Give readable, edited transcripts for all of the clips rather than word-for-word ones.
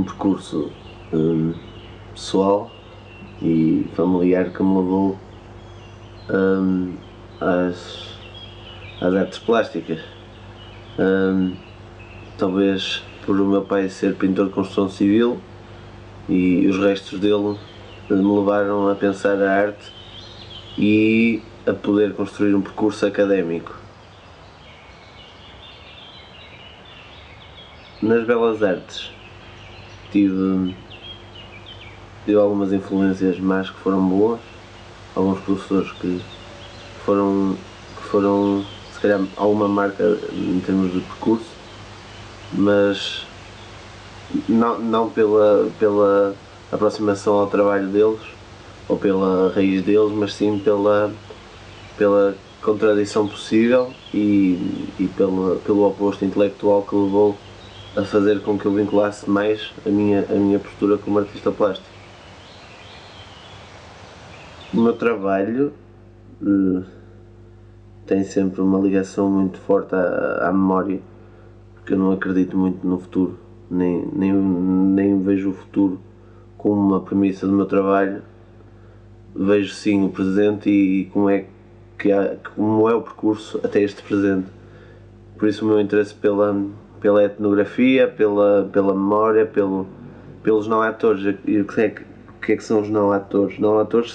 um percurso pessoal e familiar que me levou às artes plásticas. Talvez por o meu pai ser pintor de construção civil e os restos dele me levaram a pensar a arte e a poder construir um percurso académico. Nas belas artes tive algumas influências más que foram boas, alguns professores que foram se calhar alguma marca em termos de percurso, mas não pela aproximação ao trabalho deles ou pela raiz deles, mas sim pela contradição possível e pelo oposto intelectual que levou a fazer com que eu vinculasse mais a minha postura como artista plástico. O meu trabalho tem sempre uma ligação muito forte à memória, porque eu não acredito muito no futuro, nem vejo o futuro como uma premissa do meu trabalho. Vejo sim o presente e como é o percurso até este presente. Por isso o meu interesse pela etnografia, pela memória, pelos não atores. E o que é que são os não atores? Não atores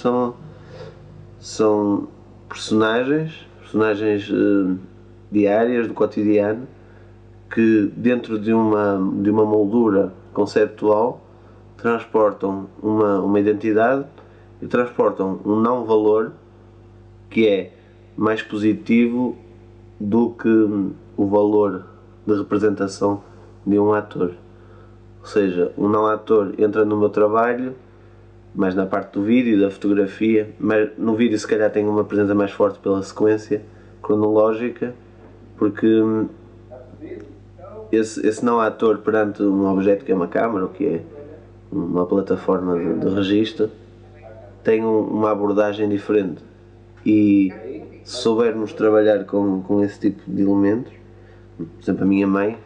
são personagens diárias do cotidiano que, dentro de uma moldura conceptual, transportam uma identidade e transportam um não valor que é mais positivo do que o valor de representação de um ator. Ou seja, um não ator entra no meu trabalho mais na parte do vídeo e da fotografia, mas no vídeo se calhar tem uma presença mais forte pela sequência cronológica, porque esse não ator perante um objeto que é uma câmara ou que é uma plataforma de registro tem uma abordagem diferente, e se soubermos trabalhar com esse tipo de elementos, por exemplo a minha mãe,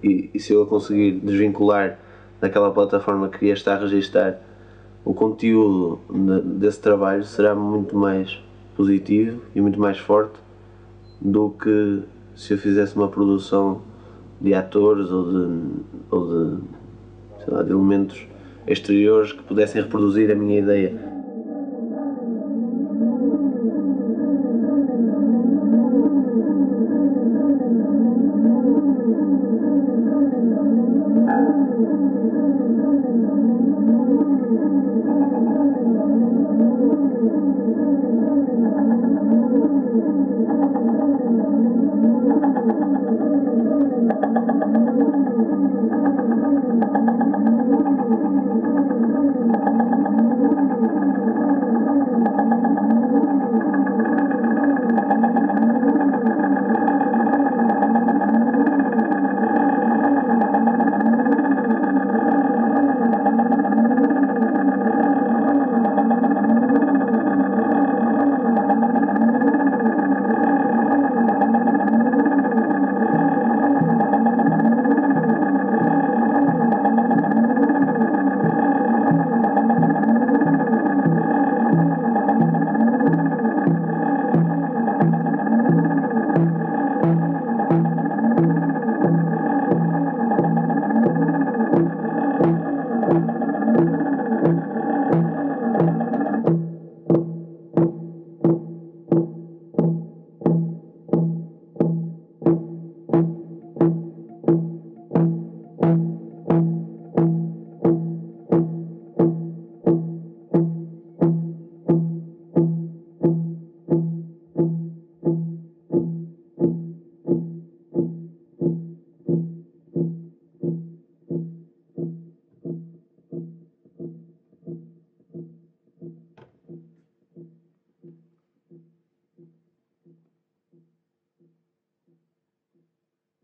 e se eu a conseguir desvincular daquela plataforma que está a registar, o conteúdo desse trabalho será muito mais positivo e muito mais forte do que se eu fizesse uma produção de atores ou de elementos exteriores que pudessem reproduzir a minha ideia.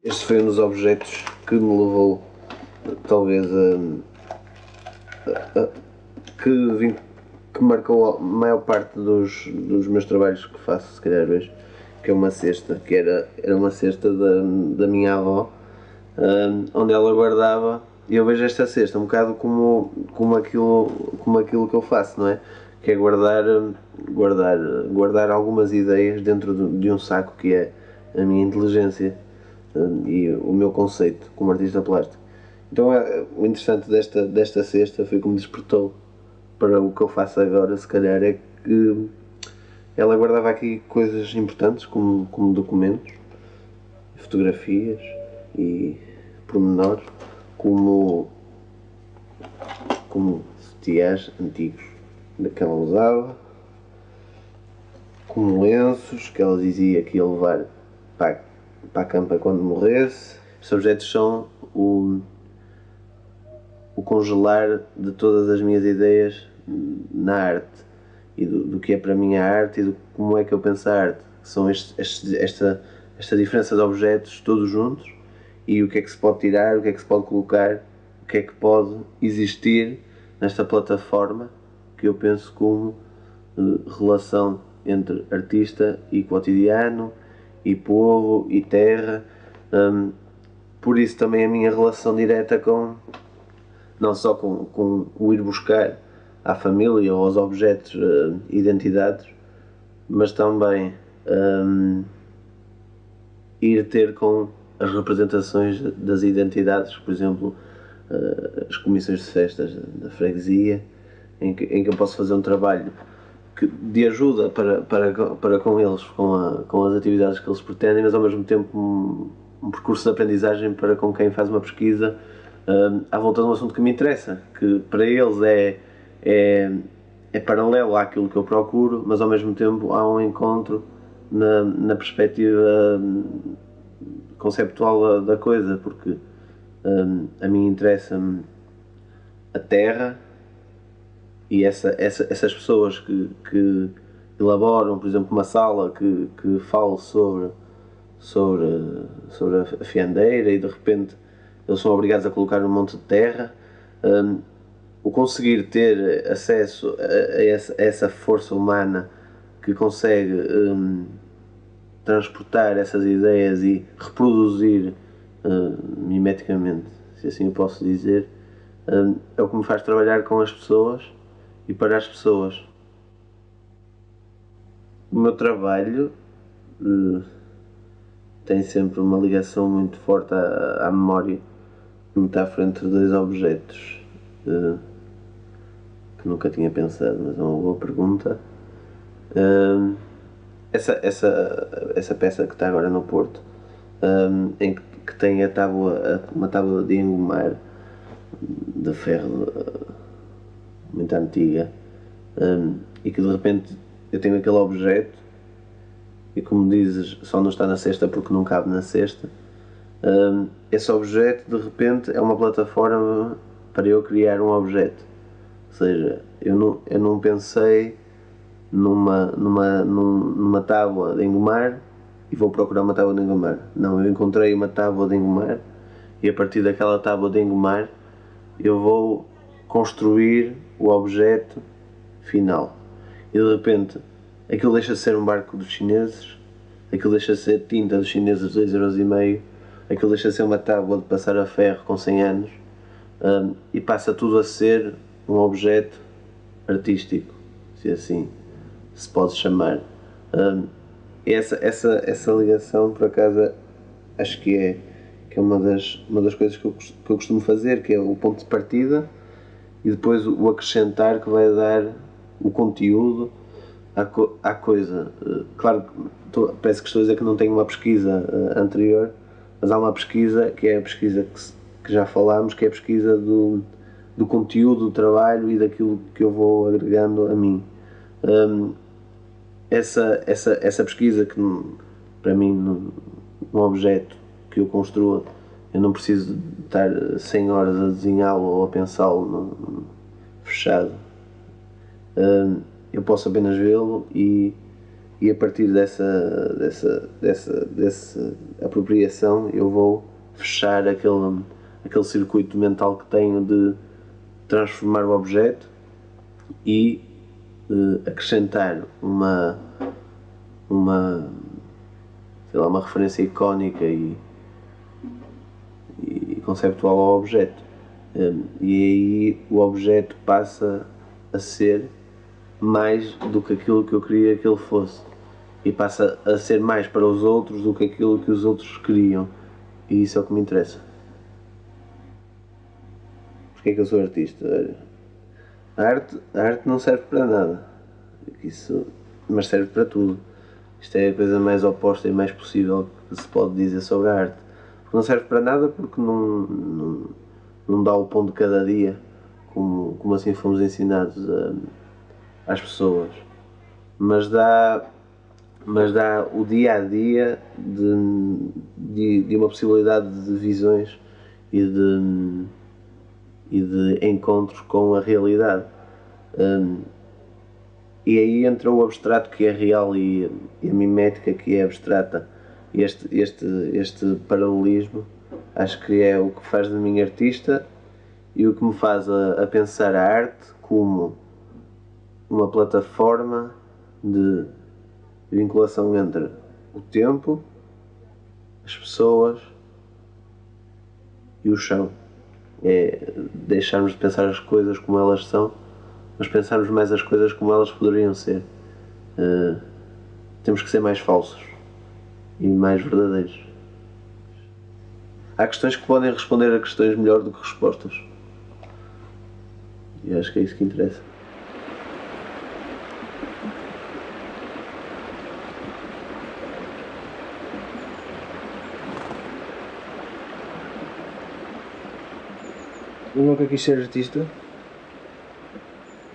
Este foi um dos objetos que me levou, talvez, que marcou a maior parte dos meus trabalhos que faço, se calhar hoje, que é uma cesta, que era uma cesta da minha avó, onde ela guardava eu vejo esta cesta um bocado como aquilo que eu faço, não é? Que é guardar algumas ideias dentro de um saco, que é a minha inteligência e o meu conceito como artista plástico. Então o interessante desta cesta foi como despertou para o que eu faço agora, se calhar, é que ela guardava aqui coisas importantes como documentos, fotografias e pormenores, como sutiãs antigos que ela usava, como lenços que ela dizia que ia levar para a campa quando morresse. Estes objetos são o congelar de todas as minhas ideias na arte e do que é para mim a arte e de como é que eu penso a arte. São esta diferença de objetos todos juntos e o que é que se pode tirar, o que é que se pode colocar, o que é que pode existir nesta plataforma que eu penso como relação entre artista e cotidiano e povo e terra. Por isso também a minha relação direta não só com o ir buscar à família ou aos objetos identidades, mas também ir ter com as representações das identidades, por exemplo, as comissões de festas da freguesia, em que eu posso fazer um trabalho de ajuda para com eles, com as atividades que eles pretendem, mas ao mesmo tempo um percurso de aprendizagem para com quem faz uma pesquisa à volta de um assunto que me interessa, que para eles é paralelo àquilo que eu procuro, mas ao mesmo tempo há um encontro na perspectiva conceptual da coisa, porque a mim interessa-me a terra e essas pessoas que elaboram, por exemplo, uma sala que fala sobre a fiandeira e de repente eles são obrigados a colocar um monte de terra. O conseguir ter acesso a essa força humana que consegue transportar essas ideias e reproduzir mimeticamente, se assim eu posso dizer, é o que me faz trabalhar com as pessoas e para as pessoas. O meu trabalho tem sempre uma ligação muito forte à memória que me está à frente de dois objetos que nunca tinha pensado, mas é uma boa pergunta. Essa peça que está agora no Porto, em que tem uma tábua de engomar de ferro muito antiga, e que de repente eu tenho aquele objeto e, como dizes, só não está na cesta porque não cabe na cesta. Esse objeto de repente é uma plataforma para eu criar um objeto, ou seja, eu não pensei numa tábua de engomar e vou procurar uma tábua de engomar. Não, eu encontrei uma tábua de engomar e a partir daquela tábua de engomar eu vou construir o objeto final. E de repente aquilo deixa de ser um barco dos chineses, aquilo deixa de ser tinta dos chineses de 2,5€, aquilo deixa de ser uma tábua de passar a ferro com 100 anos, e passa tudo a ser um objeto artístico, se assim se pode chamar. Essa ligação, por acaso, acho que é uma das coisas que eu costumo fazer, que é o ponto de partida e depois o acrescentar que vai dar o conteúdo à coisa. Claro, parece que estou a dizer que não tenho uma pesquisa anterior, mas há uma pesquisa que é a pesquisa que já falámos, que é a pesquisa do conteúdo do trabalho e daquilo que eu vou agregando a mim. Essa pesquisa que para mim num objeto que eu construa, eu não preciso de estar 100 horas a desenhá-lo ou a pensá-lo fechado. Eu posso apenas vê-lo e a partir dessa apropriação eu vou fechar aquele circuito mental que tenho de transformar o objeto e acrescentar uma referência icónica e conceptual ao objeto. E aí o objeto passa a ser mais do que aquilo que eu queria que ele fosse, e passa a ser mais para os outros do que aquilo que os outros queriam, e isso é o que me interessa. Porque é que eu sou artista? A arte não serve para nada, isso, mas serve para tudo. Isto é a coisa mais oposta e mais possível que se pode dizer sobre a arte. Porque não serve para nada porque não dá o pão de cada dia, como assim fomos ensinados às pessoas. Mas dá o dia a dia de uma possibilidade de visões e de encontros com a realidade. E aí entra o abstrato que é real e a mimética que é abstrata. Este paralelismo acho que é o que faz de mim artista e o que me faz a pensar a arte como uma plataforma de vinculação entre o tempo, as pessoas e o chão. É deixarmos de pensar as coisas como elas são, mas pensarmos mais as coisas como elas poderiam ser. Temos que ser mais falsos e mais verdadeiros. Há questões que podem responder a questões melhor do que respostas. E acho que é isso que interessa. Eu nunca quis ser artista,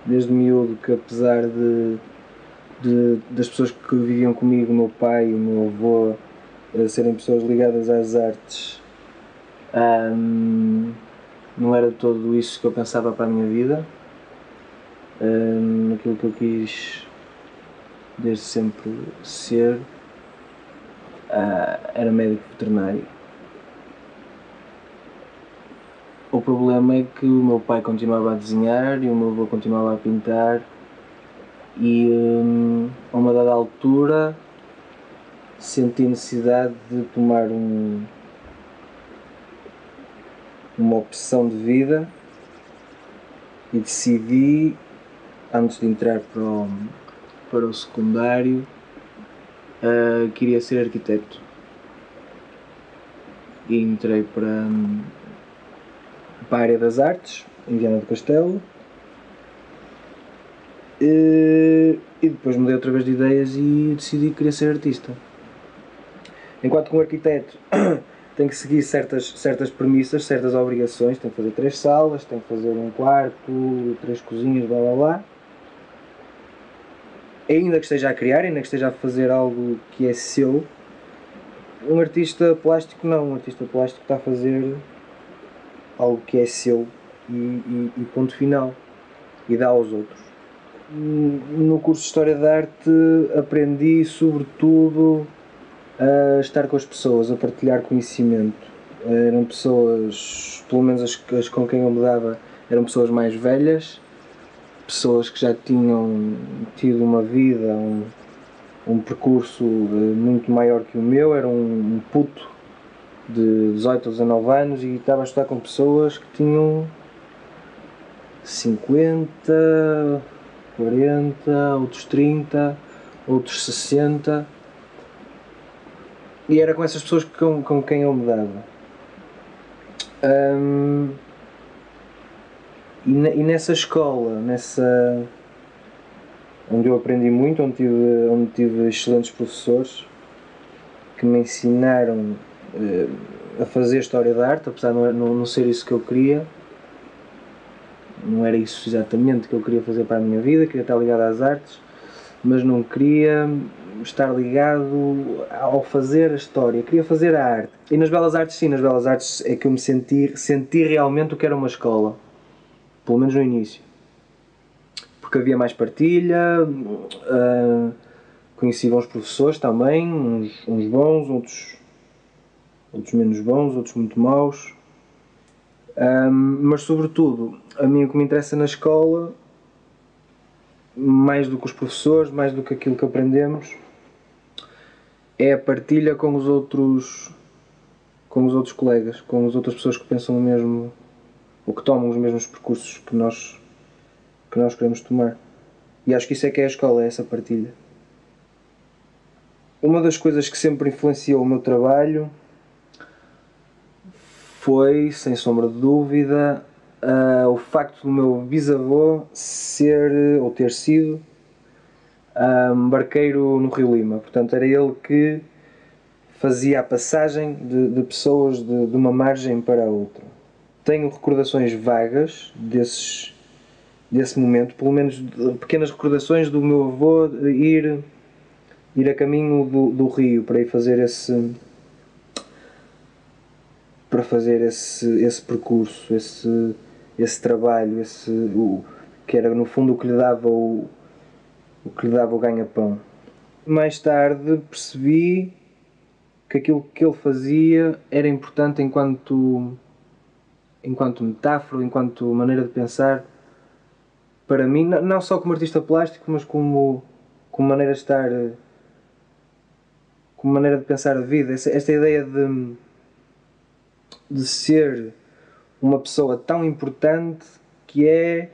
desde miúdo, que apesar das pessoas que viviam comigo, o meu pai e o meu avô, serem pessoas ligadas às artes, não era todo isso que eu pensava para a minha vida. Aquilo que eu quis desde sempre ser era médico veterinário. O problema é que o meu pai continuava a desenhar e o meu avô continuava a pintar, e a uma dada altura senti necessidade de tomar uma opção de vida e decidi, antes de entrar para o secundário, que iria ser arquiteto. E entrei para a área das artes, em Viana do Castelo, e depois mudei outra vez de ideias e decidi que queria ser artista. Enquanto que um arquiteto tem que seguir certas premissas, certas obrigações, tem que fazer 3 salas, tem que fazer um quarto, 3 cozinhas, blá blá blá. Ainda que esteja a criar, ainda que esteja a fazer algo que é seu, um artista plástico não, um artista plástico está a fazer algo que é seu e ponto final, e dá aos outros. No curso de História da Arte aprendi sobretudo a estar com as pessoas, a partilhar conhecimento. Eram pessoas, pelo menos as com quem eu me dava, eram pessoas mais velhas, pessoas que já tinham tido uma vida, um percurso muito maior que o meu. Era um puto de 18 ou 19 anos e estava a estudar com pessoas que tinham 50, 40, outros 30, outros 60, e era com essas pessoas com quem eu me dava. E nessa escola, onde eu aprendi muito, onde tive excelentes professores que me ensinaram a fazer História da Arte, apesar de não ser isso que eu queria. Não era isso exatamente que eu queria fazer para a minha vida, queria estar ligado às artes, mas não queria estar ligado ao fazer a história, queria fazer a arte. E nas Belas Artes, sim, nas Belas Artes é que eu me senti realmente o que era uma escola, pelo menos no início. Porque havia mais partilha, conheci bons professores também, uns bons, outros menos bons, outros muito maus. Mas sobretudo, a mim o que me interessa na escola, mais do que os professores, mais do que aquilo que aprendemos, é a partilha com os outros colegas, com as outras pessoas que pensam o mesmo ou que tomam os mesmos percursos que nós queremos tomar. E acho que isso é que é a escola, é essa partilha. Uma das coisas que sempre influenciou o meu trabalho foi, sem sombra de dúvida, o facto do meu bisavô ter sido barqueiro no Rio Lima. Portanto, era ele que fazia a passagem de pessoas de uma margem para a outra. Tenho recordações vagas desse momento, pelo menos pequenas recordações do meu avô ir a caminho do rio para ir fazer esse percurso, esse trabalho, que era no fundo o que lhe dava o ganha-pão. Mais tarde percebi que aquilo que ele fazia era importante enquanto metáfora, enquanto maneira de pensar para mim, não só como artista plástico, mas como maneira de estar, como maneira de pensar a vida. Esta ideia de ser uma pessoa tão importante que é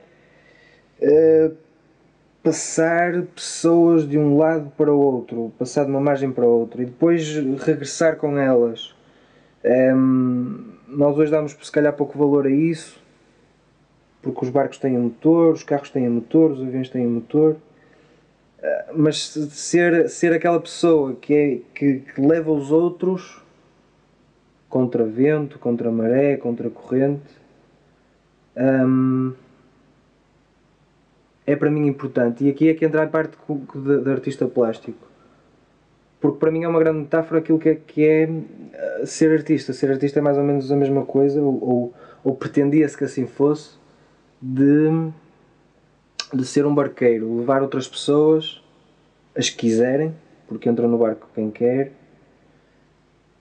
passar pessoas de um lado para o outro, passar de uma margem para outra e depois regressar com elas. Nós hoje damos se calhar pouco valor a isso, porque os barcos têm motor, os carros têm motor, os aviões têm motor, mas ser aquela pessoa que leva os outros contra vento, contra maré, contra corrente, é para mim importante. E aqui é que entra a parte de artista plástico, porque para mim é uma grande metáfora aquilo que é ser artista. Ser artista é mais ou menos a mesma coisa, ou pretendia-se que assim fosse, de ser um barqueiro, levar outras pessoas, as que quiserem, porque entra no barco quem quer,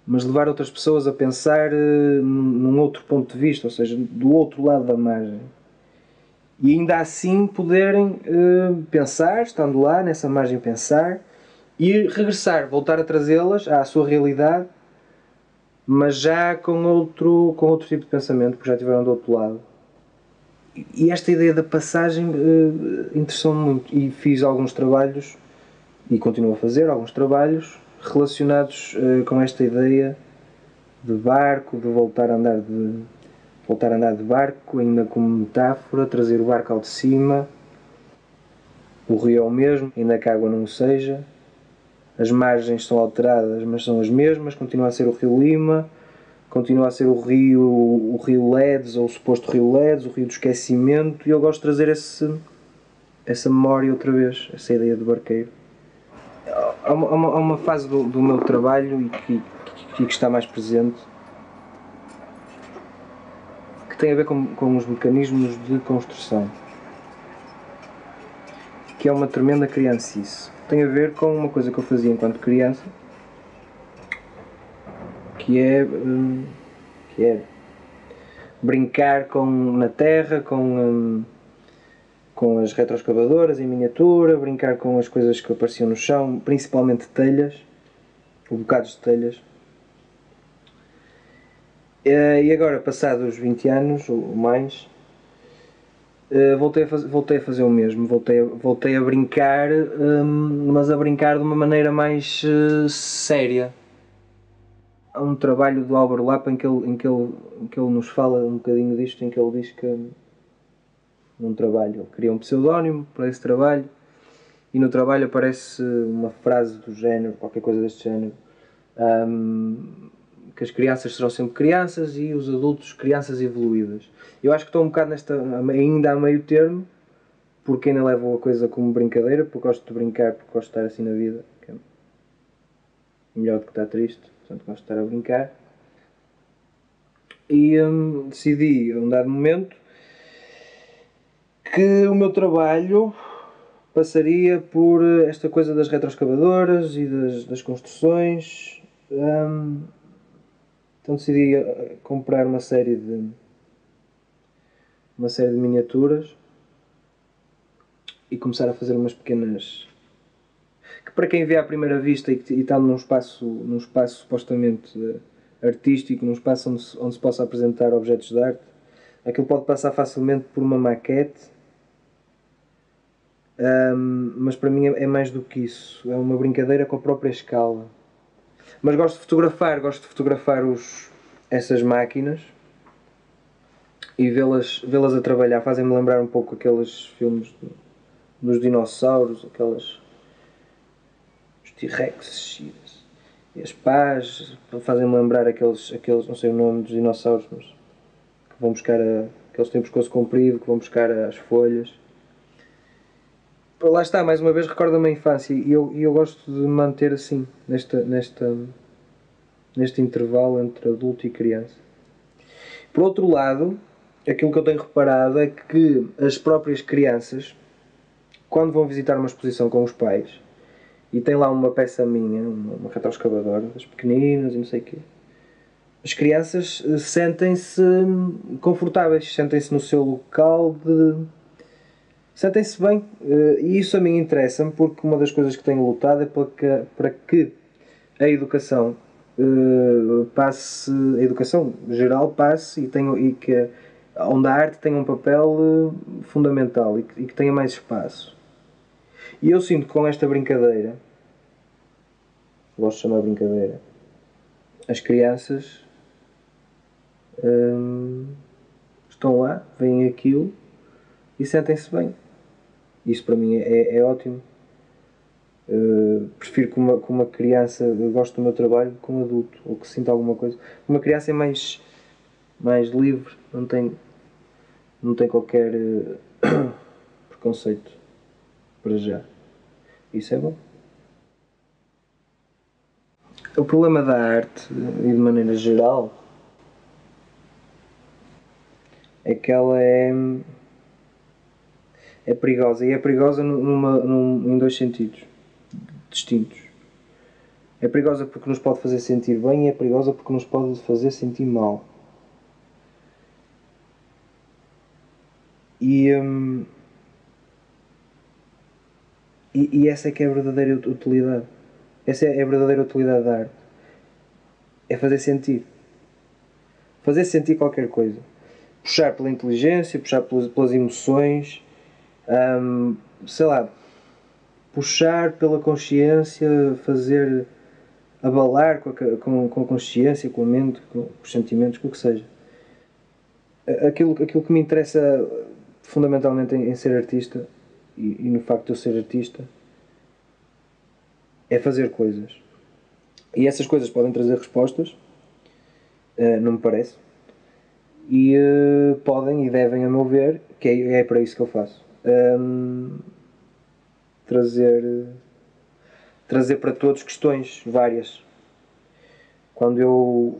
mas levar outras pessoas a pensar num outro ponto de vista, ou seja, do outro lado da margem. E ainda assim poderem pensar, estando lá nessa margem, pensar e regressar, voltar a trazê-las à sua realidade, mas já com outro tipo de pensamento, porque já estiveram do outro lado. E esta ideia da passagem interessou-me muito, e fiz alguns trabalhos, e continuo a fazer alguns trabalhos relacionados com esta ideia de barco, de voltar a andar de barco, ainda como metáfora, trazer o barco ao de cima. O rio é o mesmo, ainda que a água não o seja. As margens são alteradas, mas são as mesmas. Continua a ser o Rio Lima, continua a ser o rio Ledes, ou o suposto rio Ledes, o rio do esquecimento, e eu gosto de trazer essa memória outra vez, essa ideia de barqueiro. Há uma fase do meu trabalho e que está mais presente, que tem a ver com os mecanismos de construção, que é uma tremenda criancice. Tem a ver com uma coisa que eu fazia enquanto criança, que é brincar na terra, com as retroescavadoras em miniatura, brincar com as coisas que apareciam no chão, principalmente telhas, ou bocados de telhas. E agora, passados 20 anos ou mais, voltei a fazer o mesmo. Voltei a brincar, mas a brincar de uma maneira mais séria. Há um trabalho do Albert Lapa em que ele nos fala um bocadinho disto, em que ele diz que num trabalho ele cria um pseudónimo para esse trabalho, e no trabalho aparece uma frase do género, qualquer coisa deste género, que as crianças serão sempre crianças e os adultos crianças evoluídas. Eu acho que estou um bocado ainda a meio termo, porque ainda levo a coisa como brincadeira, porque gosto de brincar, porque gosto de estar assim na vida, que é melhor do que estar triste, portanto gosto de estar a brincar. E decidi, a um dado momento, que o meu trabalho passaria por esta coisa das retroescavadoras e das construções. Então decidi comprar uma série de miniaturas e começar a fazer umas pequenas, que para quem vê à primeira vista e está num espaço supostamente artístico, num espaço onde se possa apresentar objetos de arte, Aquilo pode passar facilmente por uma maquete, mas para mim é mais do que isso. É uma brincadeira com a própria escala. Mas gosto de fotografar essas máquinas e vê-las a trabalhar. Fazem-me lembrar um pouco aqueles filmes dos dinossauros, os T-Rex e as pás. Fazem-me lembrar aqueles, não sei o nome dos dinossauros, mas que vão buscar aqueles que têm o pescoço comprido, que vão buscar as folhas. Lá está, mais uma vez recorda-me a infância e eu gosto de manter assim, neste intervalo entre adulto e criança. Por outro lado, aquilo que eu tenho reparado é que as próprias crianças, quando vão visitar uma exposição com os pais, e tem lá uma peça minha, uma retroescavadora, das pequeninas e não sei o quê, as crianças sentem-se confortáveis, sentem-se no seu local sentem-se bem, e isso a mim interessa-me porque uma das coisas que tenho lutado é para que a educação passe, a educação geral passe e que onde a arte tenha um papel fundamental e que tenha mais espaço. E eu sinto que com esta brincadeira, gosto de chamar brincadeira, as crianças estão lá, veem aquilo e sentem-se bem. Isso para mim é ótimo. Prefiro que uma criança goste do meu trabalho que um adulto, ou que sinta alguma coisa. Uma criança é mais livre, não tem qualquer preconceito para já. Isso é bom. O problema da arte, e de maneira geral, é que ela é perigosa. E é perigosa em dois sentidos distintos. É perigosa porque nos pode fazer sentir bem e é perigosa porque nos pode fazer sentir mal. E essa é que é a verdadeira utilidade. Essa é a verdadeira utilidade da arte. É fazer sentir. Fazer sentir qualquer coisa. Puxar pela inteligência, puxar pelas emoções, sei lá, puxar pela consciência, fazer abalar com a consciência, com a mente, com os sentimentos, com o que seja. Aquilo que me interessa fundamentalmente em ser artista e no facto de eu ser artista é fazer coisas. E essas coisas podem trazer respostas, não me parece, e podem e devem, a meu ver, que é para isso que eu faço, trazer para todos questões várias. Quando eu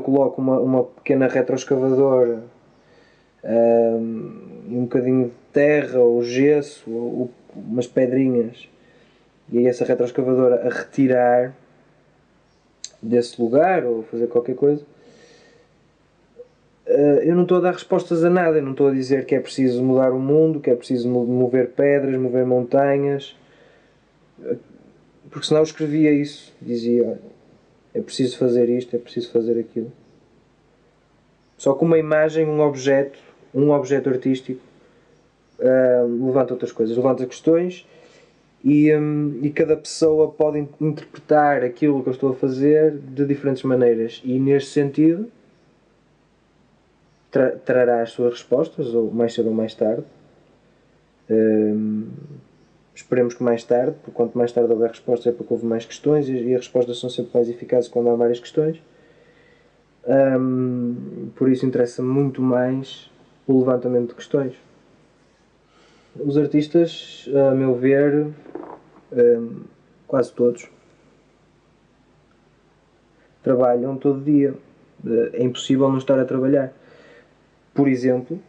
coloco uma pequena retroescavadora um bocadinho de terra ou gesso ou umas pedrinhas e aí essa retroescavadora a retirar desse lugar ou fazer qualquer coisa, eu não estou a dar respostas a nada. Eu não estou a dizer que é preciso mudar o mundo, que é preciso mover pedras, mover montanhas, porque senão eu escrevia isso, dizia é preciso fazer isto, é preciso fazer aquilo. Só que uma imagem, um objeto artístico levanta outras coisas, levanta questões e cada pessoa pode interpretar aquilo que eu estou a fazer de diferentes maneiras e neste sentido trará as suas respostas, ou mais cedo ou mais tarde. Esperemos que mais tarde, porque quanto mais tarde houver respostas é porque houve mais questões e as respostas são sempre mais eficazes quando há várias questões. Por isso interessa muito mais o levantamento de questões. Os artistas, a meu ver, quase todos, trabalham todo dia. É impossível não estar a trabalhar. Por exemplo,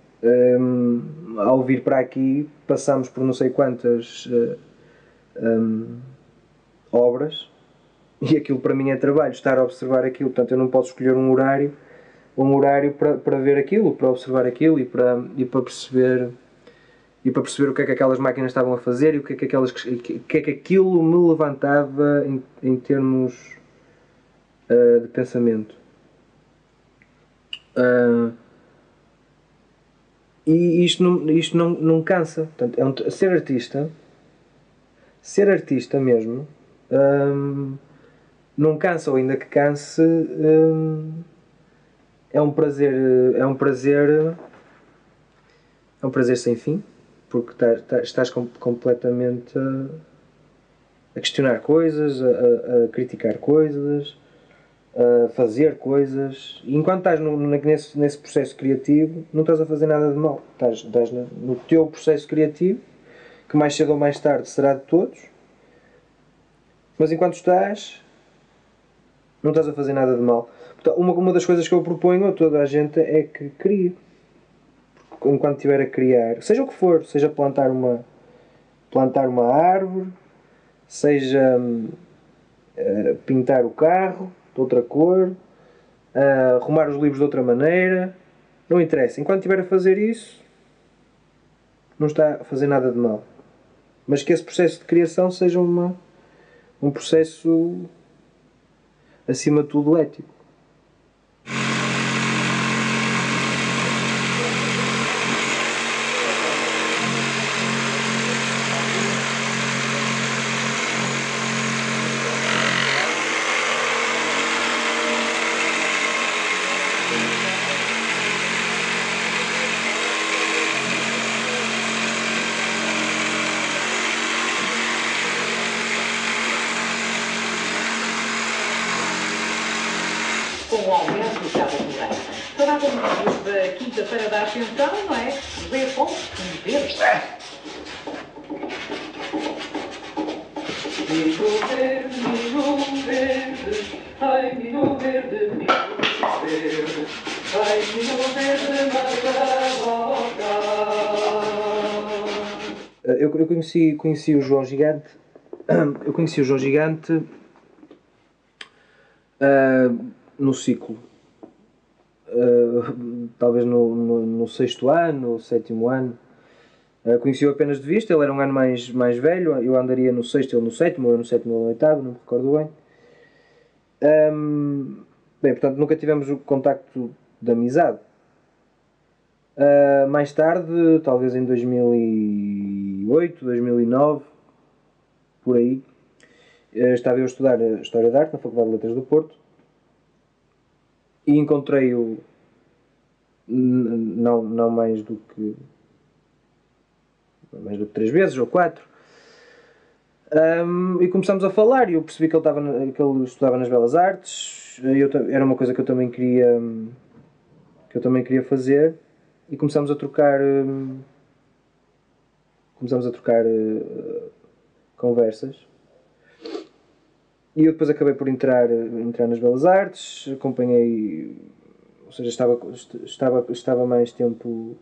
ao vir para aqui, passamos por não sei quantas obras e aquilo para mim é trabalho, estar a observar aquilo. Portanto, eu não posso escolher um horário para ver aquilo, para observar aquilo e para perceber o que é que aquelas máquinas estavam a fazer e o que é que aquilo me levantava em termos de pensamento. E isto não cansa. Portanto, ser artista mesmo, não cansa, ou ainda que canse, é um prazer, é um prazer, é um prazer sem fim, porque estás completamente a questionar coisas, a criticar coisas, a fazer coisas, e enquanto estás nesse processo criativo, não estás a fazer nada de mal. Estás no teu processo criativo, que mais cedo ou mais tarde será de todos, mas enquanto estás, não estás a fazer nada de mal. Portanto, uma das coisas que eu proponho a toda a gente é que crie. Enquanto estiver a criar, seja o que for, seja plantar uma árvore, seja pintar o carro de outra cor, arrumar os livros de outra maneira, não interessa. Enquanto estiver a fazer isso, não está a fazer nada de mal. Mas que esse processo de criação seja um processo, acima de tudo, ético. Com o aumento do cabo rural. Toda a comunidade da quinta-feira da Ascensão, não é? Vê com verde. Milho verde, ai milho verde, ai milho verde, Eu conheci o João Gigante. Eu conheci o João Gigante no ciclo. Talvez no sexto ano, ou sétimo ano. Conheci-o apenas de vista, ele era um ano mais velho, eu andaria no sexto, ele no sétimo, ou eu no sétimo ou no oitavo, não me recordo bem. Bem, portanto nunca tivemos o contacto de amizade. Mais tarde, talvez em 2008, 2009, por aí, estava eu a estudar História da Arte na Faculdade de Letras do Porto e encontrei-o não mais do que 3 vezes ou 4, e começámos a falar e eu percebi que ele estudava nas Belas Artes. Era uma coisa que eu também queria fazer, e começámos a trocar conversas, e eu depois acabei por entrar nas Belas Artes, acompanhei, ou seja, estava mais tempo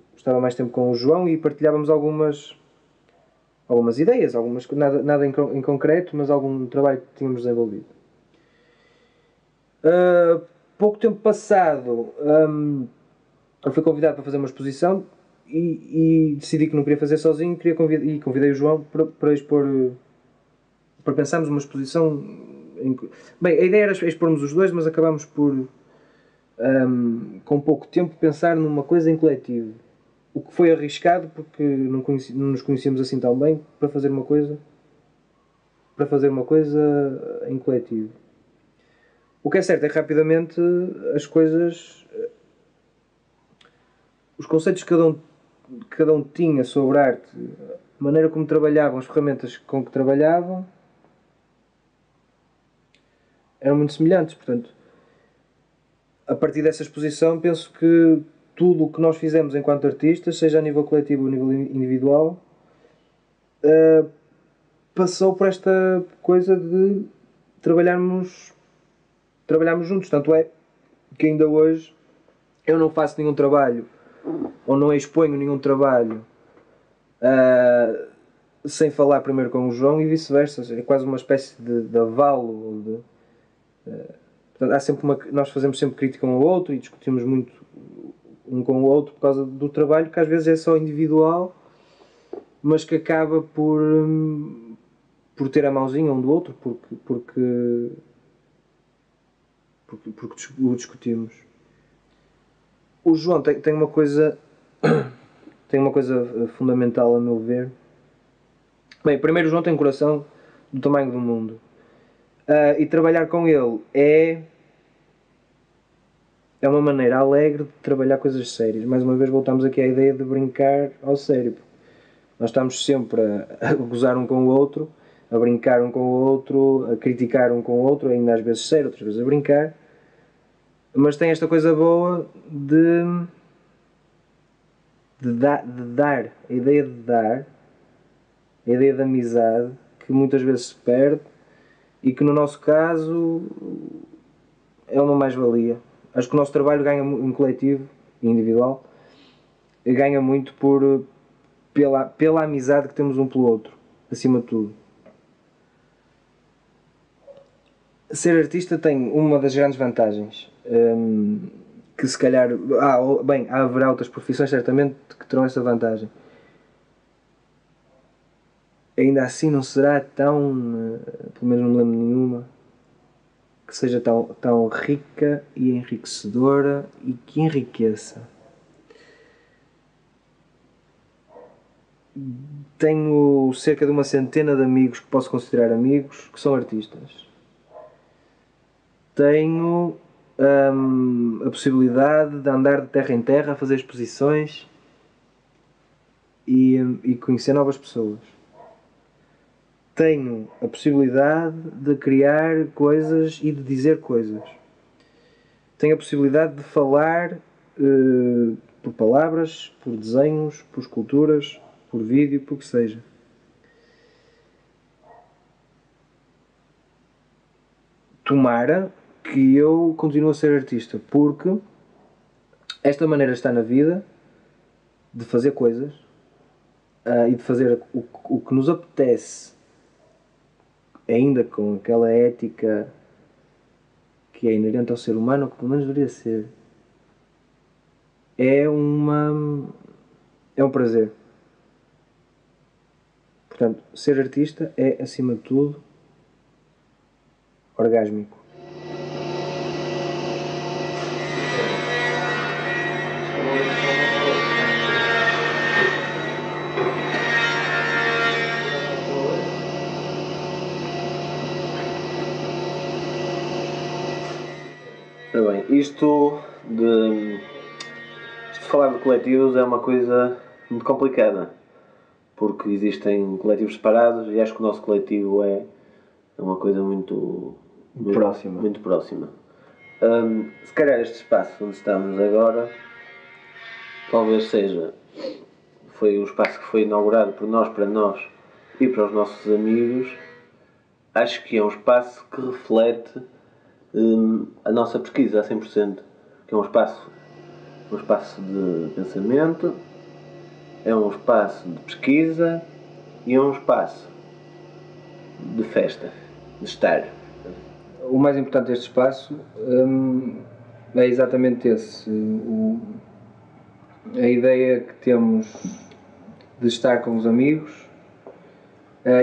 com o João e partilhávamos algumas ideias, nada em concreto, mas algum trabalho que tínhamos desenvolvido. Pouco tempo passado, eu fui convidado para fazer uma exposição e decidi que não queria fazer sozinho, e convidei o João para expor, para pensarmos uma exposição. Bem, a ideia era expormos os dois, mas acabámos por, com pouco tempo, pensar numa coisa em coletivo. O que foi arriscado, porque não nos conhecíamos assim tão bem, para fazer uma coisa em coletivo. O que é certo é que rapidamente as coisas, os conceitos que cada um tinha sobre arte, a maneira como trabalhavam, as ferramentas com que trabalhavam, eram muito semelhantes. Portanto, a partir dessa exposição, penso que tudo o que nós fizemos enquanto artistas, seja a nível coletivo ou a nível individual, passou por esta coisa de trabalharmos juntos. Tanto é que ainda hoje eu não faço nenhum trabalho, ou não exponho nenhum trabalho, sem falar primeiro com o João, e vice-versa. É quase uma espécie de avalo. Portanto, nós fazemos sempre crítica um ao outro e discutimos muito um com o outro por causa do trabalho, que às vezes é só individual, mas que acaba por ter a mãozinha um do outro, porque o discutimos. O João tem uma coisa tem uma coisa fundamental a meu ver. Bem, primeiro, o João tem um coração do tamanho do mundo. E trabalhar com ele é uma maneira alegre de trabalhar coisas sérias. Mais uma vez voltamos aqui à ideia de brincar ao cérebro. Nós estamos sempre a gozar um com o outro, a brincar um com o outro, a criticar um com o outro, ainda às vezes sério, outras vezes a brincar. Mas tem esta coisa boa de dar, a ideia de dar, a ideia de amizade, que muitas vezes se perde e que no nosso caso é uma mais-valia. Acho que o nosso trabalho ganha em coletivo e individual, ganha muito pela amizade que temos um pelo outro, acima de tudo. Ser artista tem uma das grandes vantagens, que se calhar... haverá outras profissões certamente que terão essa vantagem. Ainda assim não será tão, pelo menos não me lembro de nenhuma, que seja tão rica e enriquecedora e que enriqueça. Tenho cerca de uma centena de amigos que posso considerar amigos, que são artistas. Tenho a possibilidade de andar de terra em terra a fazer exposições e conhecer novas pessoas. Tenho a possibilidade de criar coisas e de dizer coisas. Tenho a possibilidade de falar por palavras, por desenhos, por esculturas, por vídeo, por que seja. Tomara que eu continue a ser artista, porque esta maneira está na vida de fazer coisas e de fazer o que nos apetece, ainda com aquela ética que é inerente ao ser humano, ou que pelo menos deveria ser. É um prazer. Portanto, ser artista é, acima de tudo, orgásmico. Ora bem, isto de falar de coletivos é uma coisa muito complicada, porque existem coletivos separados e acho que o nosso coletivo é uma coisa muito próxima. Muito próxima. Se calhar este espaço onde estamos agora talvez foi um espaço que foi inaugurado por nós, para nós e para os nossos amigos. Acho que é um espaço que reflete a nossa pesquisa a 100%, que é um espaço de pensamento, é um espaço de pesquisa e é um espaço de festa, de estar. O mais importante deste espaço é exatamente esse. A ideia que temos de estar com os amigos,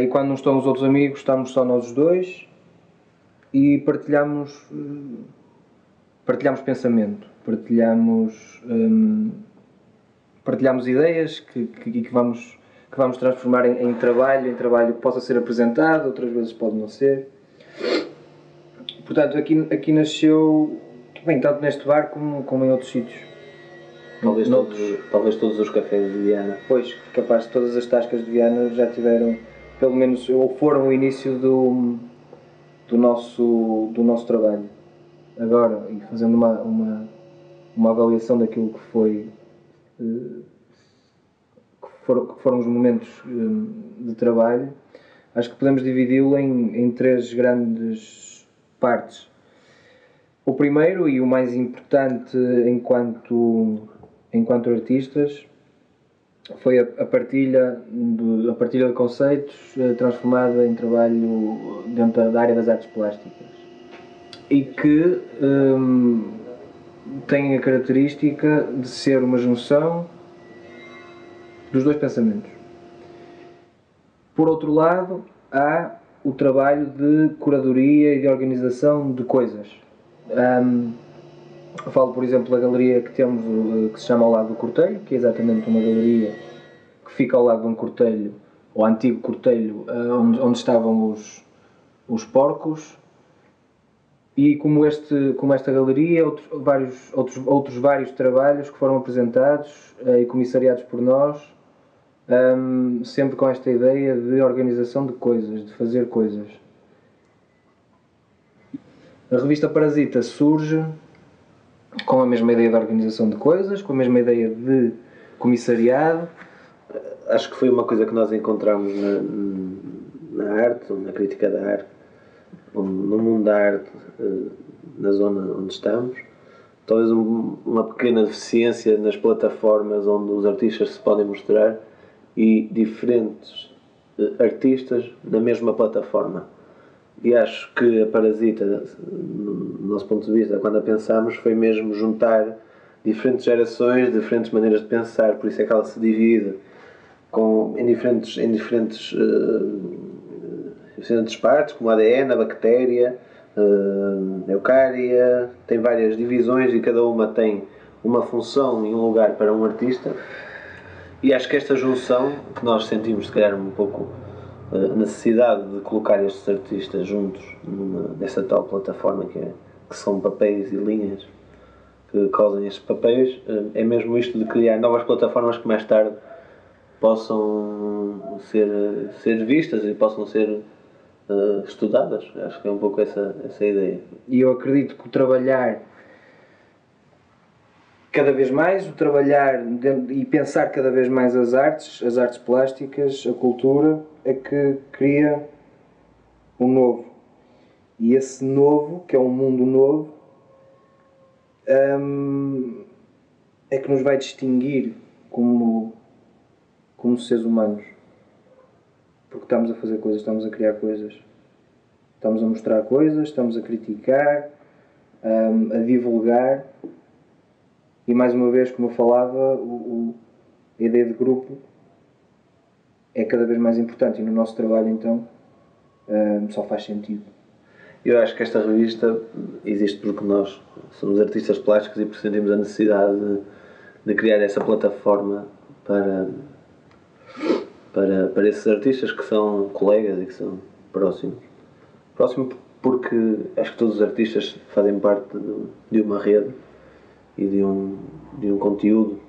e quando não estão os outros amigos, estamos só nós os dois e partilhamos pensamento, partilhamos ideias que vamos transformar em trabalho que possa ser apresentado, outras vezes pode não ser. Portanto, aqui nasceu, bem, tanto neste bar como em outros sítios. Talvez todos os cafés de Viana. Pois, capaz de todas as tascas de Viana já tiveram, pelo menos, ou foram o início do nosso trabalho. Agora, e fazendo uma avaliação daquilo que foi, que foram os momentos de trabalho, acho que podemos dividi-lo em três grandes partes. O primeiro e o mais importante enquanto artistas foi a partilha de conceitos transformada em trabalho dentro da área das artes plásticas e que tem a característica de ser uma junção dos dois pensamentos. Por outro lado, há o trabalho de curadoria e de organização de coisas. Falo, por exemplo, da galeria que temos, que se chama Ao Lado do Cortelho, que é exatamente uma galeria que fica ao lado de um cortelho, o antigo cortelho, onde estavam os porcos. E como esta galeria, outros vários trabalhos que foram apresentados e comissariados por nós, sempre com esta ideia de organização de coisas, de fazer coisas. A revista Parasita surge com a mesma ideia de organização de coisas, com a mesma ideia de comissariado. Acho que foi uma coisa que nós encontramos na arte, na crítica da arte, no mundo da arte, na zona onde estamos. Talvez uma pequena deficiência nas plataformas onde os artistas se podem mostrar e diferentes artistas na mesma plataforma. E acho que a Parasita, do nosso ponto de vista, quando a pensamos, foi mesmo juntar diferentes gerações, diferentes maneiras de pensar, por isso é que ela se divide em diferentes partes, como a ADN, a bactéria, a eucária, tem várias divisões e cada uma tem uma função e um lugar para um artista. E acho que esta junção, que nós sentimos se calhar um pouco a necessidade de colocar estes artistas juntos nesta tal plataforma que são papéis e linhas que causam estes papéis, é mesmo isto de criar novas plataformas que mais tarde possam ser vistas e possam ser estudadas. Acho que é um pouco essa ideia. E eu acredito que o trabalhar e pensar cada vez mais as artes plásticas, a cultura, é que cria um novo. E esse novo, que é um mundo novo, é que nos vai distinguir como seres humanos. Porque estamos a fazer coisas, estamos a criar coisas, estamos a mostrar coisas, estamos a criticar, a divulgar. E mais uma vez, como eu falava, a ideia de grupo é cada vez mais importante e no nosso trabalho então só faz sentido. Eu acho que esta revista existe porque nós somos artistas plásticos e sentimos a necessidade de criar essa plataforma para esses artistas que são colegas e que são próximos. Próximo porque acho que todos os artistas fazem parte de uma rede e de um conteúdo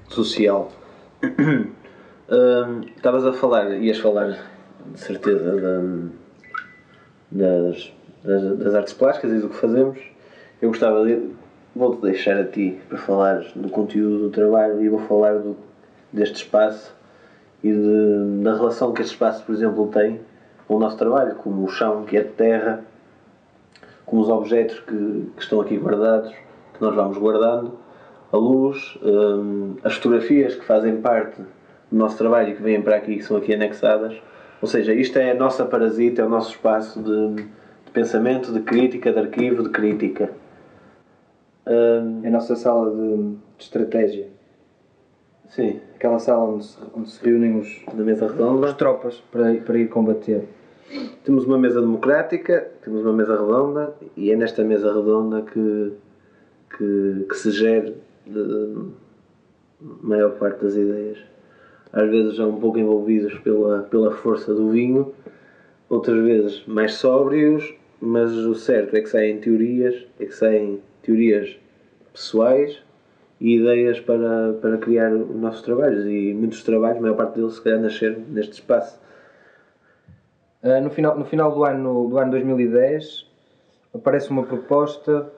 social. Ias falar de certeza das artes plásticas e do que fazemos. Eu vou-te deixar a ti para falares do conteúdo do trabalho e vou falar deste espaço e da relação que este espaço, por exemplo, tem com o nosso trabalho, como o chão que é de terra, como os objetos que estão aqui guardados, que nós vamos guardando, a luz, as fotografias que fazem parte do nosso trabalho e que vêm para aqui, que são aqui anexadas. Ou seja, isto é a nossa Parasita, é o nosso espaço de pensamento, de crítica, de arquivo, de crítica. É a nossa sala de estratégia. Sim. Aquela sala onde se reúnem na mesa redonda, as tropas para ir combater. Temos uma mesa democrática, temos uma mesa redonda e é nesta mesa redonda que se gere a maior parte das ideias. Às vezes já um pouco envolvidos pela força do vinho, outras vezes mais sóbrios, mas o certo é que saem teorias pessoais e ideias para criar os nossos trabalhos, e muitos trabalhos, a maior parte deles se calhar nasceram neste espaço. No final do ano 2010 aparece uma proposta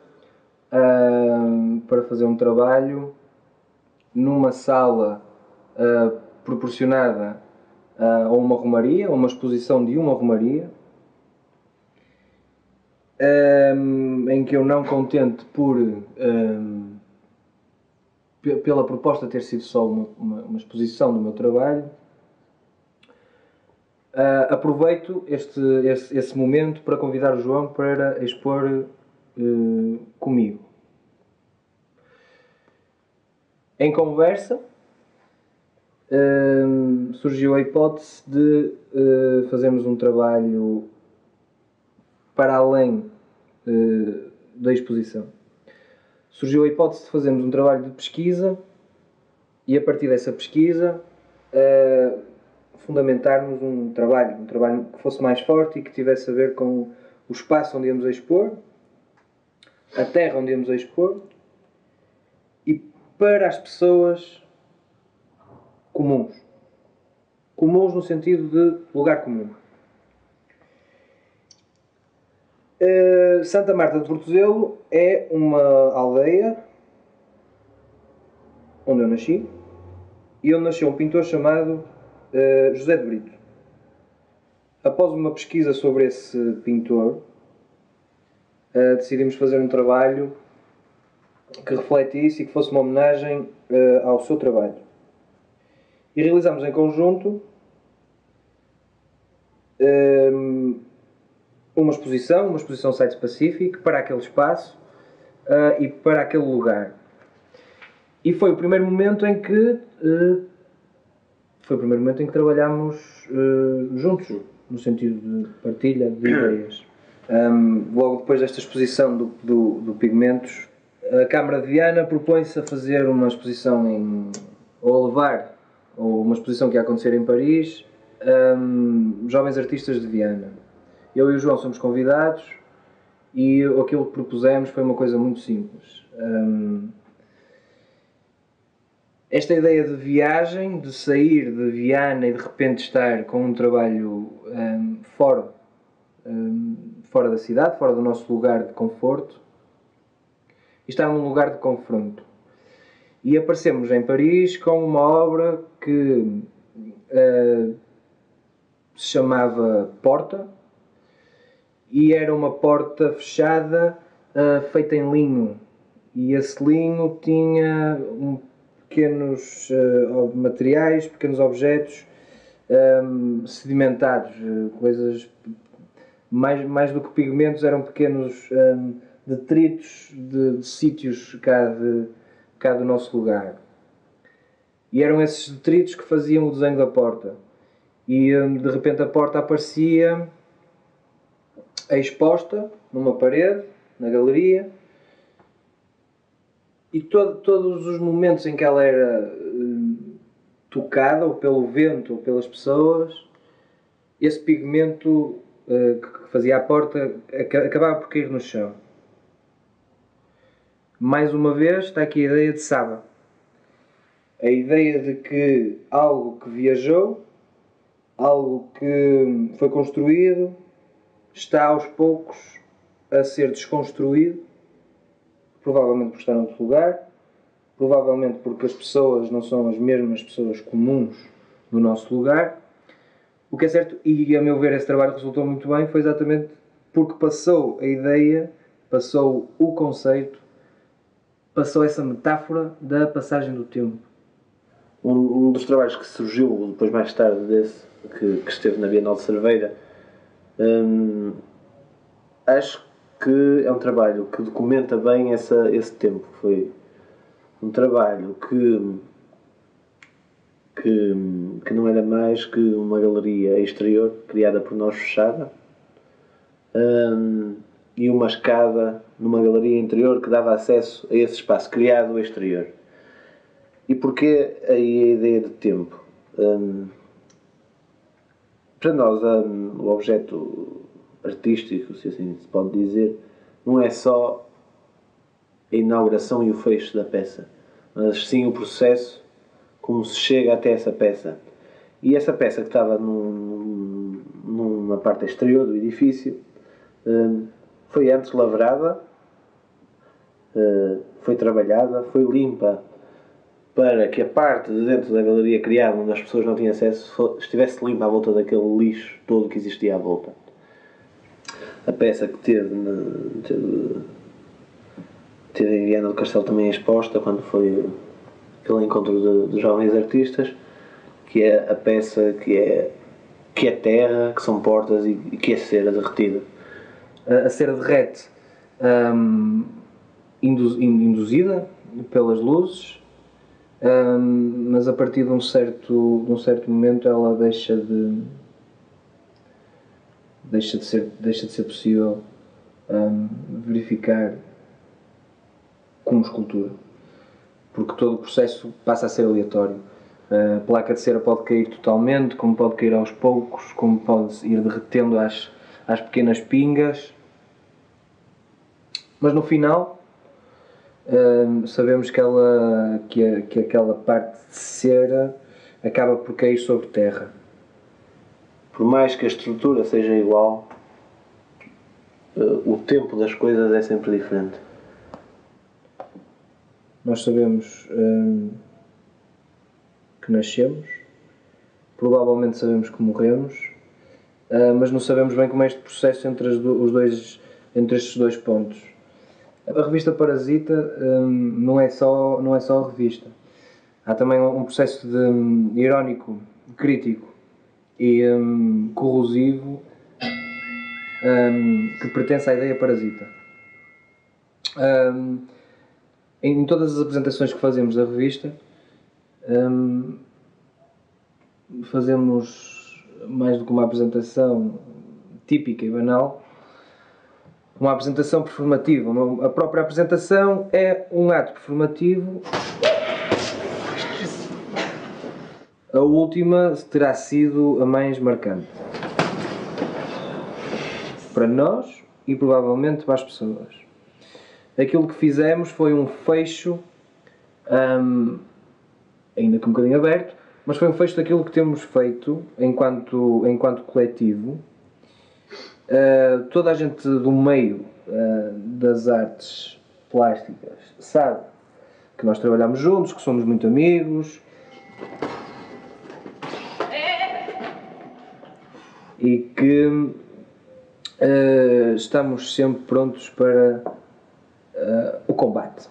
para fazer um trabalho numa sala proporcionada a uma romaria, a uma exposição de uma romaria, em que eu, não contente pela proposta ter sido só uma exposição do meu trabalho, aproveito esse momento para convidar o João para expor comigo. Em conversa, surgiu a hipótese de fazermos um trabalho para além da exposição. surgiu a hipótese de fazermos um trabalho de pesquisa e a partir dessa pesquisa fundamentarmos um trabalho que fosse mais forte e que tivesse a ver com o espaço onde íamos a expor, a terra onde íamos a expor e para as pessoas comuns. Comuns no sentido de lugar comum. Santa Marta de Portozelo é uma aldeia onde eu nasci e onde nasceu um pintor chamado José de Brito. Após uma pesquisa sobre esse pintor, decidimos fazer um trabalho que refletisse e que fosse uma homenagem ao seu trabalho. E realizámos em conjunto uma exposição site-specific para aquele espaço e para aquele lugar. E foi o primeiro momento em que trabalhámos juntos, no sentido de partilha de ideias. Logo depois desta exposição do Pigmentos, a Câmara de Viana propõe-se a fazer uma exposição ou uma exposição que ia acontecer em Paris, jovens artistas de Viana. Eu e o João somos convidados e aquilo que propusemos foi uma coisa muito simples. Esta ideia de viagem, de sair de Viana e de repente estar com um trabalho fora da cidade, fora do nosso lugar de conforto, e estar num lugar de confronto. E aparecemos em Paris com uma obra que se chamava Porta, e era uma porta fechada feita em linho, e esse linho tinha pequenos materiais, pequenos objetos sedimentados, coisas mais do que pigmentos, eram pequenos detritos de sítios cá do nosso lugar. E eram esses detritos que faziam o desenho da porta. E de repente a porta aparecia exposta numa parede, na galeria, e todos os momentos em que ela era tocada, ou pelo vento, ou pelas pessoas, esse pigmento que fazia a porta acabava por cair no chão. Mais uma vez está aqui a ideia de Saba. A ideia de que algo que viajou, algo que foi construído, está aos poucos a ser desconstruído, provavelmente por estar noutro lugar, provavelmente porque as pessoas não são as mesmas pessoas comuns do nosso lugar. O que é certo, e a meu ver esse trabalho resultou muito bem, foi exatamente porque passou a ideia, passou o conceito, passou essa metáfora da passagem do tempo. Um dos trabalhos que surgiu depois mais tarde desse, que esteve na Bienal de Cerveira, acho que é um trabalho que documenta bem esse tempo. Foi um trabalho que não era mais que uma galeria exterior criada por nós fechada, e uma escada numa galeria interior que dava acesso a esse espaço criado exterior. E porquê aí a ideia de tempo? Para nós o objeto artístico, se assim se pode dizer, não é só a inauguração e o fecho da peça, mas sim o processo como se chega até essa peça. E essa peça que estava numa parte exterior do edifício foi antes lavrada, foi trabalhada, foi limpa para que a parte de dentro da galeria criada onde as pessoas não tinham acesso estivesse limpa à volta daquele lixo todo que existia à volta. A peça que teve em Viana do Castelo também exposta quando foi aquele encontro de jovens artistas, que é a peça que é terra, que são portas e que é cera derretida. A cera derrete induzida pelas luzes, mas a partir de um certo momento ela deixa de ser possível verificar como escultura, porque todo o processo passa a ser aleatório. A placa de cera pode cair totalmente, como pode cair aos poucos, como pode ir derretendo às pequenas pingas, mas no final sabemos que aquela parte de cera acaba por cair sobre terra. Por mais que a estrutura seja igual, o tempo das coisas é sempre diferente. Nós sabemos que nascemos, provavelmente sabemos que morremos, mas não sabemos bem como é este processo entre estes dois pontos. A revista Parasita não é só a revista. Há também um processo irónico, crítico e corrosivo que pertence à ideia parasita. Em todas as apresentações que fazemos da revista, fazemos mais do que uma apresentação típica e banal, uma apresentação performativa. A própria apresentação é um ato performativo. A última terá sido a mais marcante para nós e provavelmente para as pessoas. Aquilo que fizemos foi um fecho, ainda que um bocadinho aberto, mas foi um fecho daquilo que temos feito enquanto coletivo. Toda a gente do meio das artes plásticas sabe que nós trabalhamos juntos, que somos muito amigos e que estamos sempre prontos para o combate.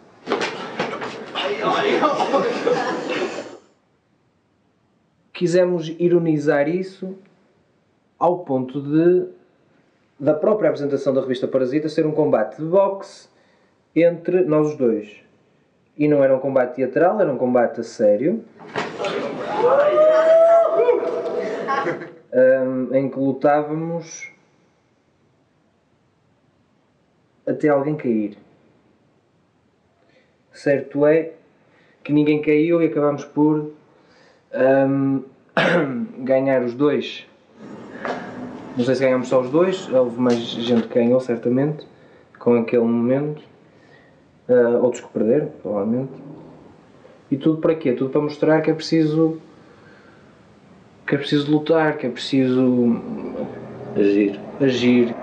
Quisemos ironizar isso ao ponto da própria apresentação da revista Parasita ser um combate de boxe entre nós os dois. E não era um combate teatral, era um combate a sério, em que lutávamos até alguém cair. Certo é que ninguém caiu e acabámos por ganhar os dois. Não sei se ganhamos só os dois, houve mais gente que ganhou certamente com aquele momento, outros que perderam, provavelmente. E tudo para quê? Tudo para mostrar que é preciso lutar, que é preciso agir,